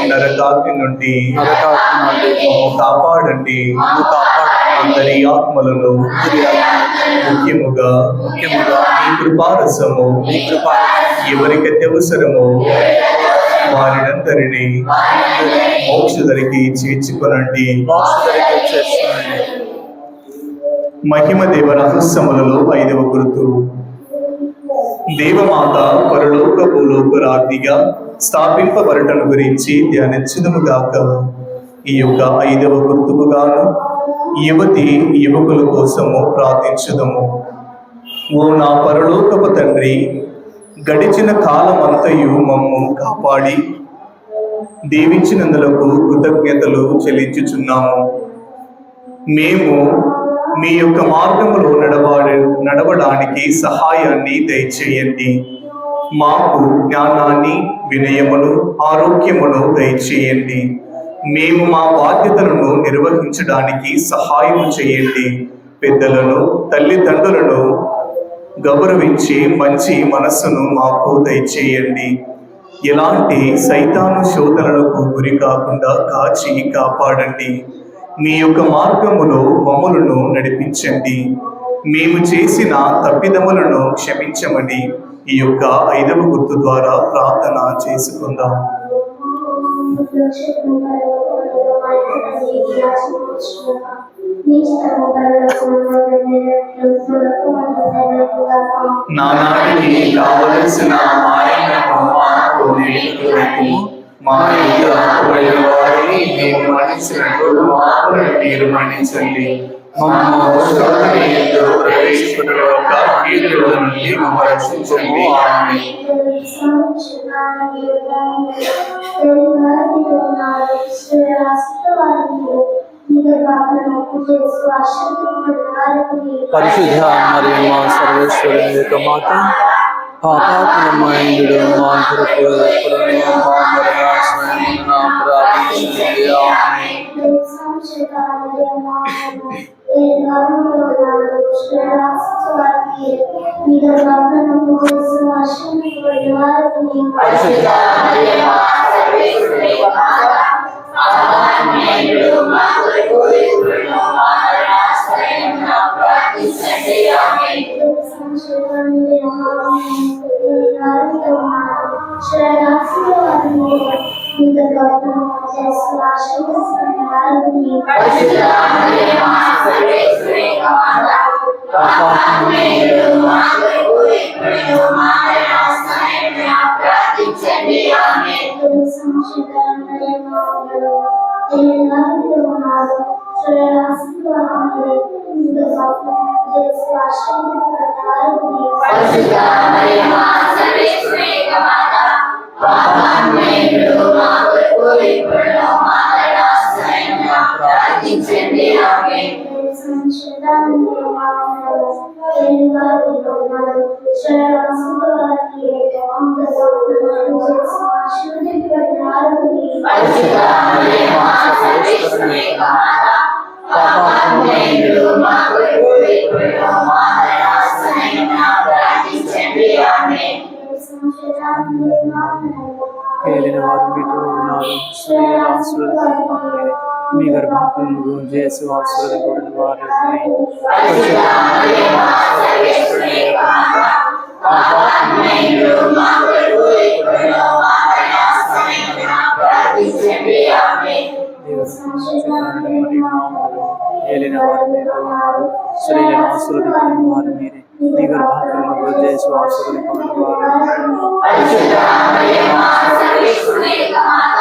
Speaker 1: నరకాగ్ని నుండి
Speaker 2: నరకాగ్ని నుండి
Speaker 1: మమ్ము కాపాడండి.
Speaker 2: మమ్ము కాపాడండి.
Speaker 1: అందరి ఆత్మలను ముఖ్యముగా మీ కృపారసము ఎవరికైతే అవసరమో వారినందరినీ మోక్షదరికి చేర్చుకొనండి.
Speaker 2: మోక్షదరికి చేర్చుకోండి.
Speaker 1: మహిమ దేవ రహస్యములలో 5వ గుర్తు. దేవమాత పరలోక భూలోక రాజ్ఞిగా స్థాపింపబడటం గురించి ధ్యానించుదుముగాక. ఈ యొక్క 5వ గుర్తుకు గాను యువతి యువకుల కోసము ప్రార్థించుదము. ఓ నా పరలోకపు తండ్రి, గడిచిన కాలం అంతయు మమ్ము కాపాడి దీవించినందులకు కృతజ్ఞతలు చెల్లించుచున్నాము. మేము మీ యొక్క మార్గములో నడవడానికి సహాయాన్ని దయచేయండి. మాకు జ్ఞానాన్ని, వినయమును, ఆరోగ్యమును దయచేయండి. మేము మా బాధ్యతలను నిర్వహించడానికి సహాయం చేయండి. పెద్దలను, తల్లిదండ్రులను గౌరవించి మంచి మనస్సును మాకు దయచేయండి. ఎలాంటి సైతాను శోధనలకు గురి కాకుండా కాచి కాపాడండి. మీ యొక్క మార్గములో మమ్మలను నడిపించండి. మేము చేసిన తప్పిదములను క్షమించమని ఈ యొక్క 5వ గుర్తు ద్వారా ప్రార్థన చేసుకుందాం. నానాటికి కావలసిన ఆయనకు మాకు నేర్చుకుని మా వారిని మేము మన్నించినట్టు మాకు మీరు మన్నించండి. ప్రవేశించుట కీడుల నుండి మమ్మల్ని రక్షించండి. ఆమేన్.
Speaker 5: పరిశుద్ధ మరియమ్మ సర్వేశ్వరుని యొక్క మాత, పాపాత్ములమైనడు మా కొరకు ఎప్పుడును మా మరణాసన్నమున ప్రార్థించండి. ఆమేన్. పరిశుద్ధ మరియమ్మ సర్వేశ్వరుని యొక్క మాత, పాపాత్ములమైనడు మా కొరకు ఎప్పుడును మా మరణాసన్నమున ప్రార్థించండి. ఆమేన్. పరిశుద్ధ మరియమ్మ సర్వేశ్వరుని యొక్క మాత, పాపాత్ములమైనడు మా కొరకు ఎప్పుడును మా మరణాసన్నమున ప్రార్థించండి. ఆమేన్. పరిశుద్ధ మరియమ్మ సర్వేశ్వరుని యొక్క మాత, పాపాత్ములమైనడు మా కొరకు ఎప్పుడును మా మరణాసన్నమున ప్రార్థించండి. ఆమేన్. పరిశుద్ధ మరియమ్మ సర్వేశ్వరుని యొక్క మాత, పాపాత్ములమైనడు మా కొరకు ఎప్పుడును మా మరణాసన్నమున ప్రార్థించండి. ఆమేన్.
Speaker 6: ఏలిన వారు మీతో ఉన్నారు, స్త్రీలలో ఆశీర్వదింపబడిన మీ గర్భఫలము యేసు ఆశీర్వదింపబడిన వారు.
Speaker 5: పరిశుద్ధ మరియమ్మ సర్వేశ్వరుని యొక్క మాత, పాపాత్ములమైనడు మా కొరకు ఎప్పుడును మా మరణాసన్నమున ప్రార్థించండి. ఆమేన్.
Speaker 6: ఏలిన వారు మీతో ఉన్నారు, స్త్రీలను ఆశీర్వదింపబడిన వారు మీరే. మీ గర్భఫలము యేసు ఆశీర్వదింపబడిన వారు.
Speaker 5: పరిశుద్ధ మరియమ్మ సర్వేశ్వరుని యొక్క మాత,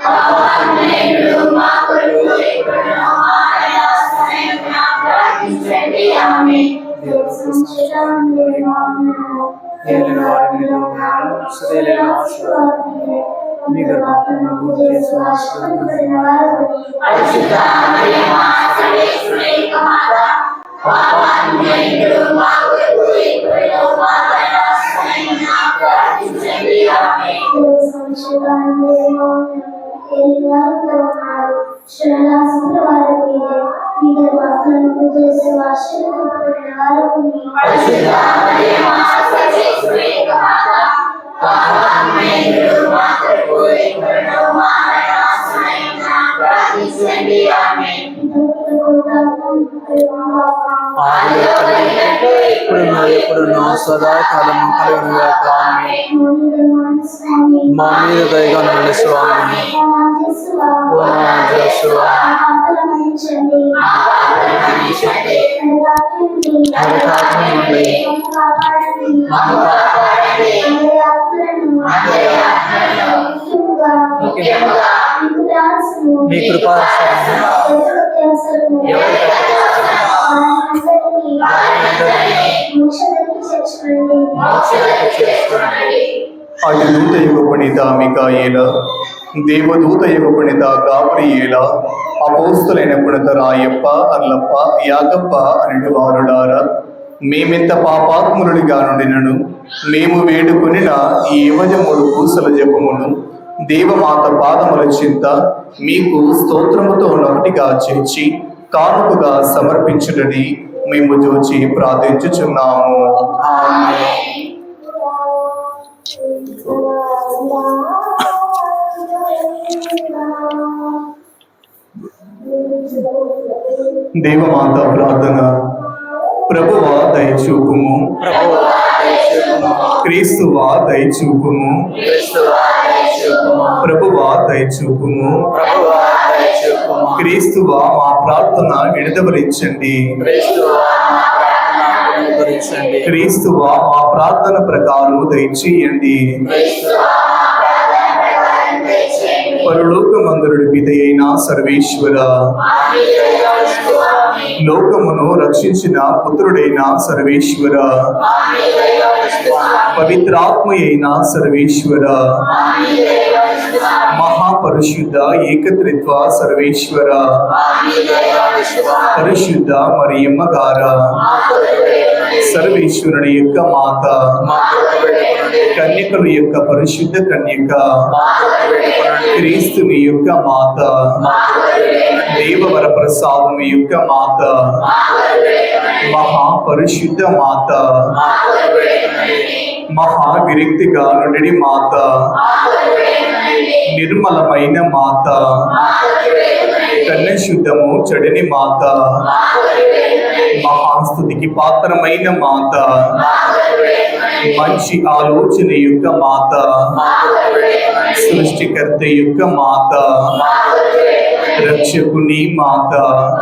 Speaker 5: పాపాత్ములమైనడు మా కొరకు ఎప్పుడును మా మరణాసన్నమున ప్రార్థించండి. ఆమేన్.
Speaker 6: ఏలిన వారు మీతో ఉన్నారు, స్త్రీలను ఆశీర్వదింపబడిన మీ గర్భఫలము యేసు ఆశీర్వదింపబడిన వారు.
Speaker 5: పరిశుద్ధ మరియమ్మ సర్వేశ్వరుని యొక్క మాత, పాపాత్ములమైనడు మా కొరకు ఎప్పుడును మా మరణాసన్నమున ప్రార్థించండి. ఆమేన్. పరిశుద్ధ మరియమ్మ సర్వేశ్వరుని యొక్క మాత, పాపాత్ములమైనడు మా కొరకు ఎప్పుడును మా మరణాసన్నమున ప్రార్థించండి. ఆమేన్.
Speaker 6: ఎప్పుడున్నా సదాకాలము కలుగునుగాక. ఆమేన్. మా మీద దయగా ఉండండి స్వామి. ఓ నా యేసువా, నరకాగ్ని
Speaker 5: మమ్ము కాపాడండి. ముఖ్యముగా
Speaker 6: మీ కృపా
Speaker 1: అటు దూత యుగపణిత మికాయేల, దేవదూత యుగపణిత గాబ్రియేల, అపోస్తులైన పుణిత రాయప్ప, అల్లప్ప, యాగప్ప అనిటి వారుడారా, మేమెంత పాపాత్ములుడిగా నుండినను మేము వేడుకొనిన ఈ 23 పూసల జపమును దేవమాత పాదముల చింత మీకు స్తోత్రముతో ఒకటిగా చేర్చి కానుకగా సమర్పించుటని మేము చూచి ప్రార్థించుచున్నాము. దేవమాత ప్రార్థన. ప్రభువా దయచూపుము.
Speaker 6: ప్రభువా దయచూపుము.
Speaker 1: క్రీస్తువా దయచూపుము.
Speaker 6: క్రీస్తువా దయచూపుము.
Speaker 1: ప్రభువా దయచూపుము.
Speaker 6: ప్రభువా దయచూపుము.
Speaker 1: క్రీస్తువా మా ప్రార్థన విడుదలరించండి.
Speaker 6: క్రీస్తువా మా ప్రార్థన వినుకరించండి.
Speaker 1: క్రీస్తువా మా ప్రార్థన ప్రకారము దయచేయండి.
Speaker 6: క్రీస్తువా మా ప్రార్థన ప్రకారం దయచేయండి.
Speaker 1: పరలోకమందురుడి పితయైన సర్వేశ్వర,
Speaker 6: ఆమేన్ స్వామి.
Speaker 1: లోకమును రక్షించిన పుత్రుడైన సర్వేశ్వర,
Speaker 6: ఆమేన్ స్వామి.
Speaker 1: పవిత్రాత్మయైన సర్వేశ్వర,
Speaker 6: ఆమేన్ స్వామి.
Speaker 1: మహాపరిశుద్ధ ఏకత్రిత్వ సర్వేశ్వర,
Speaker 6: ఆమేన్ స్వామి.
Speaker 1: పరిశుద్ధ మరియమ్మ గార,
Speaker 6: మా కొరకు వేడుకొనండి.
Speaker 1: సర్వేశ్వరుని యొక్క మాత,
Speaker 6: మా కొరకు వేడుకొనండి.
Speaker 1: కన్యకల యొక్క పరిశుద్ధ కన్యక,
Speaker 6: మా కొరకు వేడుకొనండి.
Speaker 1: క్రీస్తుని యొక్క మాత,
Speaker 6: మా కొరకు వేడుకొనండి.
Speaker 1: దేవవర ప్రసాదము యొక్క మాత,
Speaker 6: మా కొరకు వేడుకొనండి.
Speaker 1: మహాపరిశుద్ధ మాత,
Speaker 6: మా కొరకు వేడుకొనండి.
Speaker 1: మహా విరక్తిగా నుండి మాత,
Speaker 6: మా కొరకు వేడుకొనండి.
Speaker 1: నిర్మలమైన మాత,
Speaker 6: మా కొరకు వేడుకొనండి.
Speaker 1: కన్యశుద్ధము చెడని మాత,
Speaker 6: మా కొరకు వేడుకొనండి.
Speaker 1: మహాస్తుతికి పాత్రమైన మాత,
Speaker 6: మా కొరకు వేడుకొనండి.
Speaker 1: మంచి ఆలోచన యొక్క మాత,
Speaker 6: మా కొరకు వేడుకొనండి.
Speaker 1: సృష్టికర్త యొక్క మాత,
Speaker 6: మా కొరకు వేడుకొనండి.
Speaker 1: రక్షకుని మాత,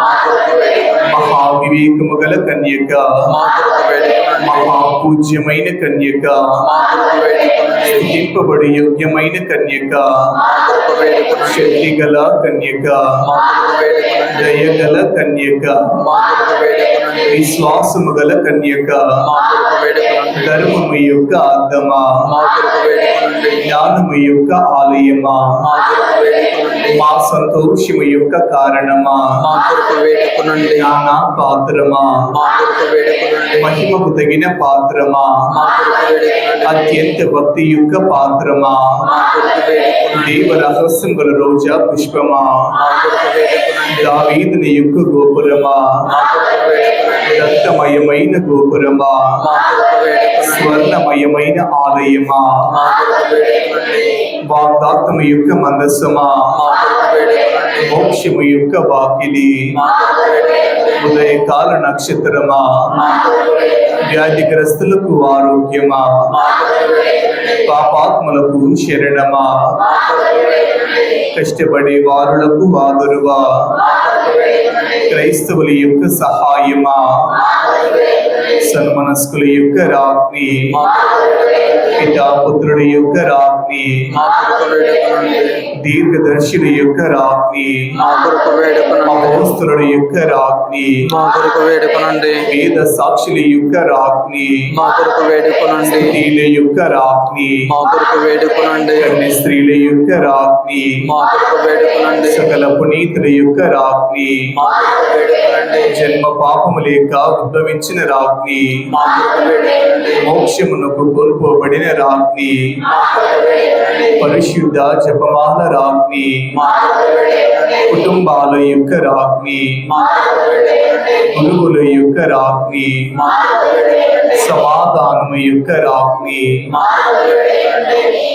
Speaker 6: మా కొరకు వేడుకొనండి.
Speaker 1: మహావివేకము గల కన్యక,
Speaker 6: మా కొరకు వేడుకొనండి.
Speaker 1: మహాపూజ్యమైన కన్యక,
Speaker 6: మా కొరకు వేడుకొనండి.
Speaker 1: స్థుతింపబడి యోగ్యమైన కన్యక,
Speaker 6: మా కొరకు వేడుకొనండి.
Speaker 1: శక్తి గల కన్యక,
Speaker 6: మా కొరకు వేడుకొనండి.
Speaker 1: దయగల కన్యక,
Speaker 6: మా కొరకు వేడుకొనండి.
Speaker 1: విశ్వాసము గల కన్యక,
Speaker 6: మా కొరకు వేడుకొనండి.
Speaker 1: ధర్మము యొక్క అర్థమా,
Speaker 6: మా కొరకు వేడుకొనండి.
Speaker 1: జ్ఞానము యొక్క ఆలయమా,
Speaker 6: మా కొరకు వేడుకొనండి.
Speaker 1: మా సంతోషము యొక్క కారణమా,
Speaker 6: మా కొరకు వేడుకొనండి.
Speaker 1: జ్ఞాన పాత్రమా,
Speaker 6: మా కొరకు వేడుకొనండి.
Speaker 1: మహిమకు తగిన పాత్రమా,
Speaker 6: మా కొరకు వేడుకొనండి.
Speaker 1: అత్యంత భక్తి యొక్క పాత్రమా,
Speaker 6: మా కొరకు వేడుకొనండి.
Speaker 1: దేవ రహస్యం గల రోజా పుష్పమా,
Speaker 6: మా కొరకు వేడుకొనండి.
Speaker 1: దావీదుని యొక్క గోపురమా,
Speaker 6: మా కొరకు వేడుకొనండి.
Speaker 1: దత్తమయమైన గోపురమా,
Speaker 6: మా కొరకు వేడుకొనండి.
Speaker 1: స్వర్ణమయమైన ఆలయమా,
Speaker 6: మా కొరకు వేడుకొనండి.
Speaker 1: వాగ్దాత్మ యొక్క మందస్సమా,
Speaker 6: మా కొరకు వేడుకొనండి.
Speaker 1: మోక్షము యొక్క వాకిలి,
Speaker 6: మా కొరకు వేడుకొనండి.
Speaker 1: ఉదయకాల నక్షత్రమా,
Speaker 6: మా కొరకు వేడుకొనండి.
Speaker 1: వ్యాధిగ్రస్తులకు ఆరోగ్యమా,
Speaker 6: మా కొరకు వేడుకొనండి.
Speaker 1: పాపాత్మలకు శరణమా,
Speaker 6: మా కొరకు వేడుకొనండి.
Speaker 1: కష్టపడే వారులకు వాదురువా,
Speaker 6: మా కొరకు వేడుకొనండి.
Speaker 1: క్రైస్తవుల యొక్క సహాయమా,
Speaker 6: మా కొరకు వేడుకొనండి.
Speaker 1: సన్మనస్కుల యొక్క రాజ్ఞి,
Speaker 6: మా కొరకు వేడుకొనండి.
Speaker 1: పితాపుత్రుల యొక్క రాజ్ఞి,
Speaker 6: మా కొరకు వేడుకొనండి.
Speaker 1: దీర్ఘదర్శుల యొక్క రాజ్ఞి,
Speaker 6: మా కొరకు వేడుకొనండి.
Speaker 1: అపోస్తుల యొక్క రాజ్ఞి,
Speaker 6: మా కొరకు వేడుకొనండి.
Speaker 1: వేద సాక్షుల యొక్క రాజ్ఞి,
Speaker 6: మా కొరకు వేడుకొనండి.
Speaker 1: స్త్రీల యొక్క రాజ్ఞి,
Speaker 6: మా కొరకు వేడుకొనండి.
Speaker 1: కన్య స్త్రీల యొక్క రాజ్ఞి,
Speaker 6: మా కొరకు వేడుకొనండి.
Speaker 1: సకల పునీతుల యొక్క రాజ్ఞి,
Speaker 6: మా కొరకు వేడుకొనండి.
Speaker 1: జన్మ పాపము లేక ఉద్భవించిన రాజ్ఞి,
Speaker 6: మా కొరకు వేడుకొనండి.
Speaker 1: మోక్షమునకు కోల్పోబడిన రాజ్ఞి,
Speaker 6: మా కొరకు వేడుకొనండి.
Speaker 1: పరిశుద్ధ జపమాల రాజ్ఞి,
Speaker 6: మా కొరకు వేడుకొనండి.
Speaker 1: కుటుంబాల యొక్క రాజ్ఞి,
Speaker 6: మా కొరకు వేడుకొనండి.
Speaker 1: గురువుల యొక్క రాజ్ఞి,
Speaker 6: మా కొరకు వేడుకొనండి.
Speaker 1: సమాధానము యొక్క రాజ్ఞి,
Speaker 6: మా కొరకు వేడుకొనండి.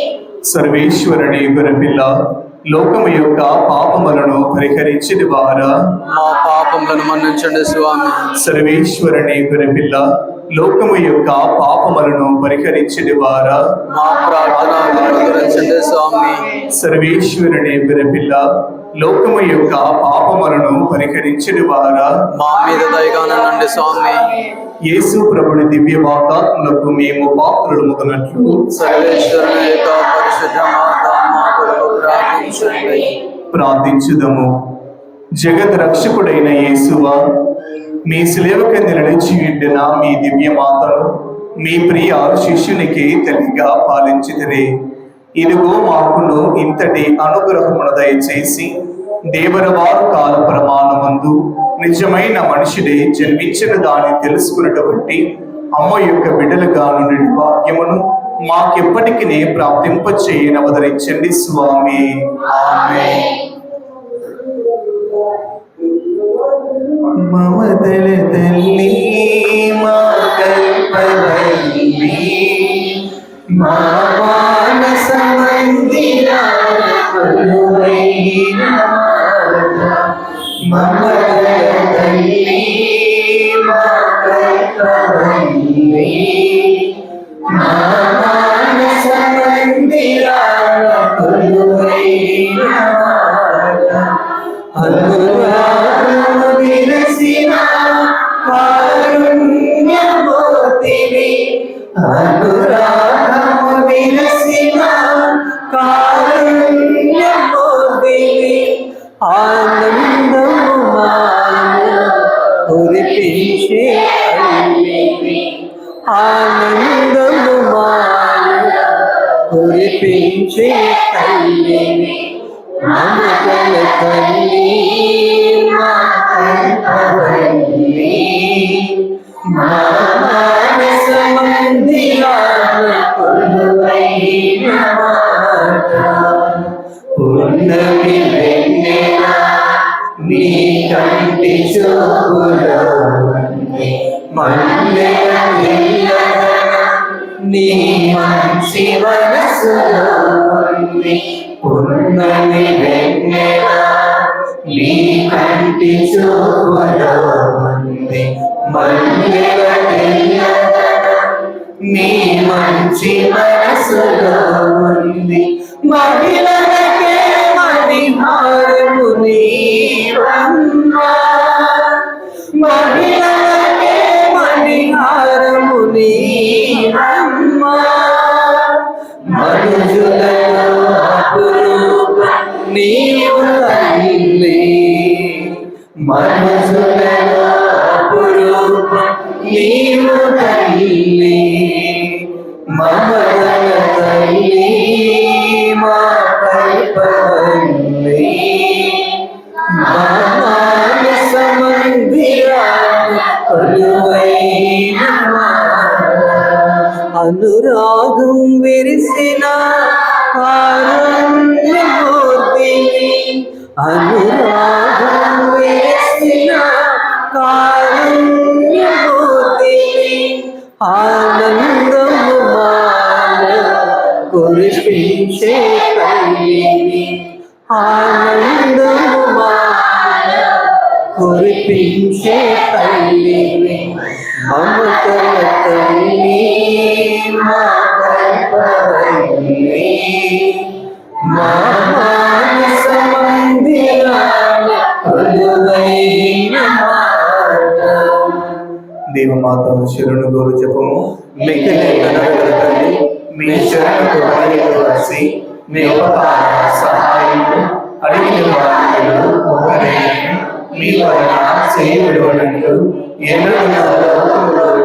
Speaker 1: సర్వేశ్వరుని గొర్రెపిల్ల, లోకము యొక్క పాపములను పరిహరించిన వారా,
Speaker 6: మా పాపములను మన్నించండి స్వామి.
Speaker 1: సర్వేశ్వరుని గొర్రెపిల్ల, లోకము యొక్క పాపములను పరిహరించిన వారా,
Speaker 6: మా ప్రార్థన అనుగ్రహించండి స్వామి.
Speaker 1: సర్వేశ్వరుని గొర్రెపిల్ల, లోకము యొక్క పాపములను పరిహరించిన వారా,
Speaker 6: మా మీద దయగానండి స్వామి.
Speaker 1: యేసు ప్రభుని దివ్య వాగ్దాత్ములకు మేము పాత్రలు మొదలట్లు
Speaker 6: సర్వేశ్వరుని యొక్క పరిశుద్ధ మాత మా కొరకు ప్రార్థించండి.
Speaker 1: ప్రార్థించుదము. జగత్ రక్షకుడైన యేసువా, మీ శిలువకి నిలిచి ఉండిన మీ దివ్య మాతను మీ ప్రియ శిష్యునికి తల్లిగా పాలించితిరి. ఇదిగో మాకును ఇంతటి అనుగ్రహమును దయచేసి దేవరవారు కాల ప్రమాణమందు నిజమైన మనుషుడే జన్మించిన దాన్ని తెలుసుకున్నటువంటి అమ్మ యొక్క బిడ్డలుగా నుండి భాగ్యమును మాకెప్పటికీ ప్రాప్తింప చేయనవదరించండి స్వామి.
Speaker 6: ఆమేన్.
Speaker 1: మమతల తల్లి మా కల్పవల్లి, మా మానస మందిరాల కొలువైన మాత. మమతల తల్లి మా కల్పవల్లి,
Speaker 4: కల్పవల్లి మా మానస మందిరాల కొలువైన మాత అనురాగము విరసిన కారుణ్యమూర్తివి అనురాగము విరసిన కారుణ్యమూర్తివి ఆనందము మాయ కురిపించే తల్లివి ఆనందము మాయ కురిపించే తల్లివి మమతల తల్లి మా కల్పవల్లి మా మానస మందిరాల కొలువైన మాత పున్నమి వెన్నెల నీ కంటి చూపులో మల్లెల నీ మంచి మనసులో పున్నమి వెన్నెల నీ కంటి చూపులో మల్లెల నీ మంచి మనసులో ఉంది మహిళలకే మణిహారము నీవమ్మా మహిళలకే మణిహారము నీవమ్మా మనుజులలో అపురూపం నీవు తల్లి మనుజులలో అపురూపం నీవు తల్లి మమతల తల్లి మా కల్పవల్లి మా మానస మందిరాల కొలువైన మాత అనురాగం విరిసిన కారుణ్యమూర్తివి అనురాగం విరిసిన కారుణ్యమూర్తివి ఆనందము మాల కురిపించే తల్లివి ఆనందము మాల కురిపించే తల్లివి మమతల తల్లి మా కల్పవల్లి మా మానస మందిరాల కొలువైన మాత
Speaker 1: దేవమాత శరణు గోరు జపము
Speaker 4: మిగిలిన తల్లి
Speaker 1: మీ శరణు వచ్చి మీ ఉపకార సహాయము అడిగిన వారిలో ఒకరే మీ వలన చేయబడినట్లు ఎన్నడూ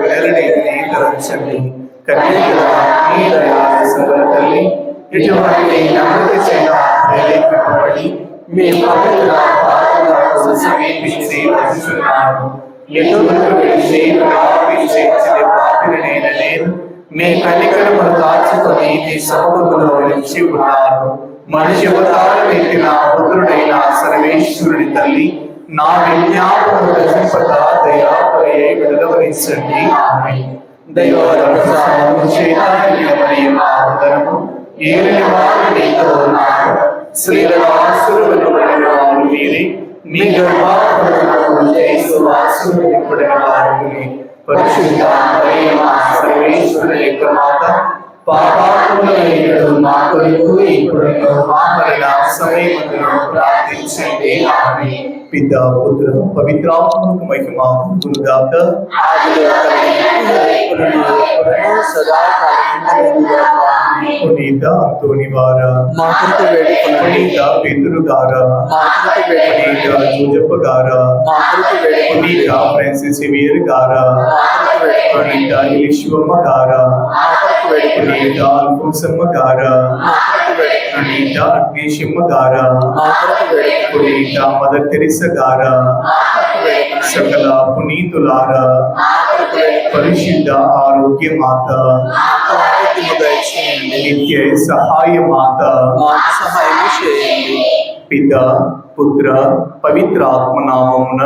Speaker 1: వేరనేది కరించండి కన్యకల మీ దయాల సకల తల్లి ఇటువంటి నమ్మక చేత ప్రేరేపింపబడి మీ పవిత్ర పాదములకు సమీపించి వచ్చుచున్నాను ఎటువంటి విడిచి ప్రాపించే పాపిని నేను మీ కన్నికలను దాచుకొని మీ సముఖంలో నిలిచి ఉన్నాను మనిషి అవతారం ఎక్కిన పుత్రుడైన సర్వేశ్వరుడి తల్లి నా విజ్ఞాపన దర్శింపగా దయాపరయే విడుదలనిచ్చండి ఆమేన్. దైవవరము చేతాని మా వందనము ఏలిన వారు మీతో ఉన్నారు స్త్రీలలో ఆశీర్వదింపబడిన వారు మీరే మీ గర్భాలను చేసు ఆశీర్వదింపబడిన వారిని పరిశుద్ధ మరియమ్మ సర్వేశ్వరుని యొక్క మాత పాపాత్ములైనడు మా కొరకు ఇప్పుడు మా మరణ సమయములో ప్రార్థించండి ఆమేన్. పితా పుత్ర పవిత్రాత్మకు మహిమ కలుగుగాక. పునీత అంతోని వారా
Speaker 4: మా కొరకు వేడుకొనండి
Speaker 1: పునీత పేతురు గారా
Speaker 4: మా కొరకు వేడుకొనండి
Speaker 1: పునీత జోజప్ప గారా
Speaker 4: మా కొరకు వేడుకొనండి
Speaker 1: పునీత ఫ్రాన్సిస్ జేవియర్ గారా
Speaker 4: మా కొరకు వేడుకొనండి
Speaker 1: పునీత ఎలిషివమ్మ గారా
Speaker 4: మా కొరకు వేడుకొనండి
Speaker 1: పునీత అల్ఫోన్సమ్మ గారా
Speaker 4: మా కొరకు వేడుకొనండి
Speaker 1: పునీత అగ్నేశమ్మ గారా
Speaker 4: మా కొరకు వేడుకొనండి
Speaker 1: పునీత మదర్ తెరిస గారా
Speaker 4: మా కొరకు వేడుకొనండి
Speaker 1: సకల పునీతులారా
Speaker 4: మా కొరకు వేడుకొనండి
Speaker 1: పరిశుద్ధ ఆరోగ్య మాత
Speaker 4: మాకు ఆరోగ్యము దయచేయండి
Speaker 1: నిత్య సహాయ మాత
Speaker 4: మాకు సహాయం చేయండి
Speaker 1: పిత పుత్ర పవిత్ర ఆత్మనామమున